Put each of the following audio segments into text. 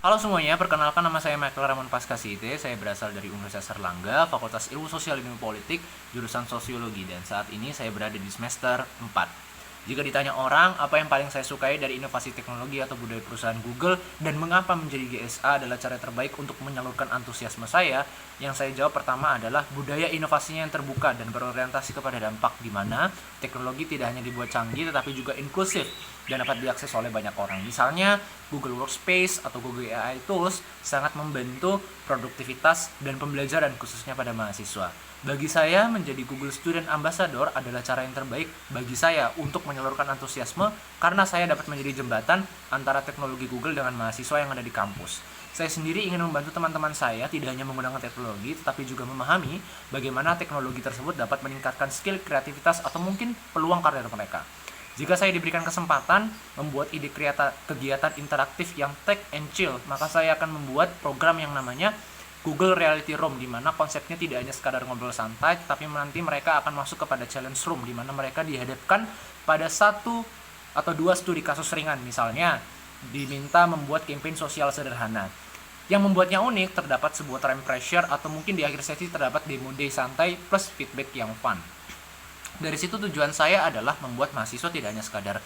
Halo semuanya, perkenalkan nama saya Michael Ramon Paskasite. Saya berasal dari Universitas Erlangga, Fakultas Ilmu Sosial dan Ilmu Politik, jurusan Sosiologi, dan saat ini saya berada di semester 4. Jika ditanya orang, apa yang paling saya sukai dari inovasi teknologi atau budaya perusahaan Google dan mengapa menjadi GSA adalah cara terbaik untuk menyalurkan antusiasme saya, yang saya jawab pertama adalah budaya inovasinya yang terbuka dan berorientasi kepada dampak, di mana teknologi tidak hanya dibuat canggih tetapi juga inklusif dan dapat diakses oleh banyak orang. Misalnya, Google Workspace atau Google AI Tools sangat membantu produktivitas dan pembelajaran khususnya pada mahasiswa. Bagi saya, menjadi Google Student Ambassador adalah cara yang terbaik bagi saya untuk menyalurkan antusiasme karena saya dapat menjadi jembatan antara teknologi Google dengan mahasiswa yang ada di kampus. Saya sendiri ingin membantu teman-teman saya tidak hanya menggunakan teknologi, tetapi juga memahami bagaimana teknologi tersebut dapat meningkatkan skill, kreativitas, atau mungkin peluang karir mereka. Jika saya diberikan kesempatan membuat ide kegiatan interaktif yang tech and chill, maka saya akan membuat program yang namanya Google Reality Room, di mana konsepnya tidak hanya sekadar ngobrol santai, tapi nanti mereka akan masuk kepada challenge room, di mana mereka dihadapkan pada satu atau dua studi kasus ringan. Misalnya, diminta membuat campaign sosial sederhana. Yang membuatnya unik, terdapat sebuah time pressure, atau mungkin di akhir sesi terdapat demo day santai plus feedback yang fun. Dari situ tujuan saya adalah membuat mahasiswa tidak hanya sekadar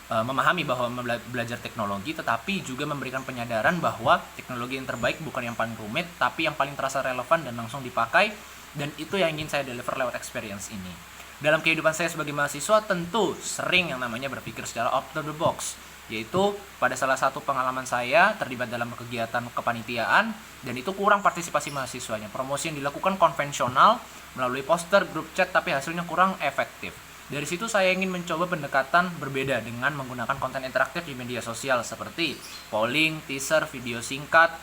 memahami bahwa belajar teknologi, tetapi juga memberikan penyadaran bahwa teknologi yang terbaik bukan yang paling rumit, tapi yang paling terasa relevan dan langsung dipakai, dan itu yang ingin saya deliver lewat experience ini. Dalam kehidupan saya sebagai mahasiswa, tentu sering yang namanya berpikir secara out of the box, yaitu pada salah satu pengalaman saya terlibat dalam kegiatan kepanitiaan, dan itu kurang partisipasi mahasiswanya. Promosi yang dilakukan konvensional melalui poster, grup chat, tapi hasilnya kurang efektif. Dari situ saya ingin mencoba pendekatan berbeda dengan menggunakan konten interaktif di media sosial seperti polling, teaser, video singkat,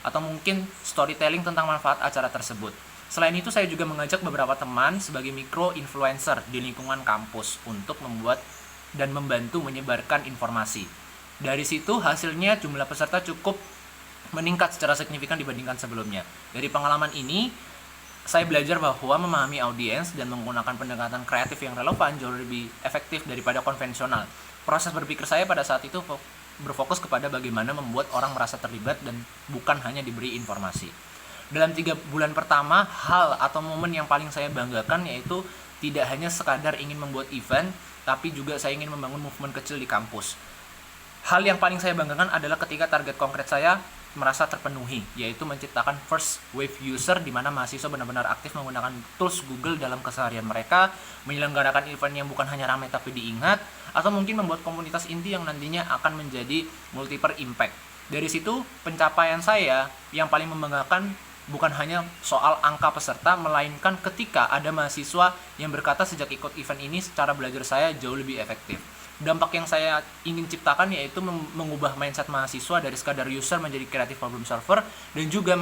atau mungkin storytelling tentang manfaat acara tersebut. Selain itu, saya juga mengajak beberapa teman sebagai micro-influencer di lingkungan kampus untuk membuat dan membantu menyebarkan informasi. Dari situ hasilnya jumlah peserta cukup meningkat secara signifikan dibandingkan sebelumnya. Dari pengalaman ini, saya belajar bahwa memahami audiens dan menggunakan pendekatan kreatif yang relevan jauh lebih efektif daripada konvensional. Proses berpikir saya pada saat itu berfokus kepada bagaimana membuat orang merasa terlibat dan bukan hanya diberi informasi. Dalam 3 bulan pertama, hal atau momen yang paling saya banggakan yaitu tidak hanya sekadar ingin membuat event, tapi juga saya ingin membangun movement kecil di kampus. Hal yang paling saya banggakan adalah ketika target konkret saya merasa terpenuhi, yaitu menciptakan first wave user, di mana mahasiswa benar-benar aktif menggunakan tools Google dalam keseharian mereka, menyelenggarakan event yang bukan hanya ramai tapi diingat, atau mungkin membuat komunitas inti yang nantinya akan menjadi multiple impact. Dari situ, pencapaian saya yang paling membanggakan bukan hanya soal angka peserta, melainkan ketika ada mahasiswa yang berkata sejak ikut event ini secara belajar saya jauh lebih efektif. Dampak yang saya ingin ciptakan yaitu mengubah mindset mahasiswa dari sekadar user menjadi creative problem solver, dan juga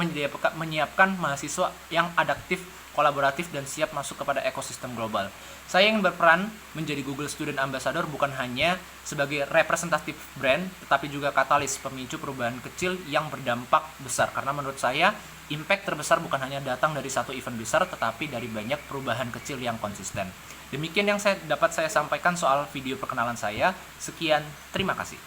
menyiapkan mahasiswa yang adaptif, kolaboratif, dan siap masuk kepada ekosistem global. Saya ingin berperan menjadi Google Student Ambassador bukan hanya sebagai representatif brand, tetapi juga katalis pemicu perubahan kecil yang berdampak besar. Karena menurut saya, impact terbesar bukan hanya datang dari satu event besar, tetapi dari banyak perubahan kecil yang konsisten. Demikian yang dapat saya sampaikan soal video perkenalan saya. Sekian, terima kasih.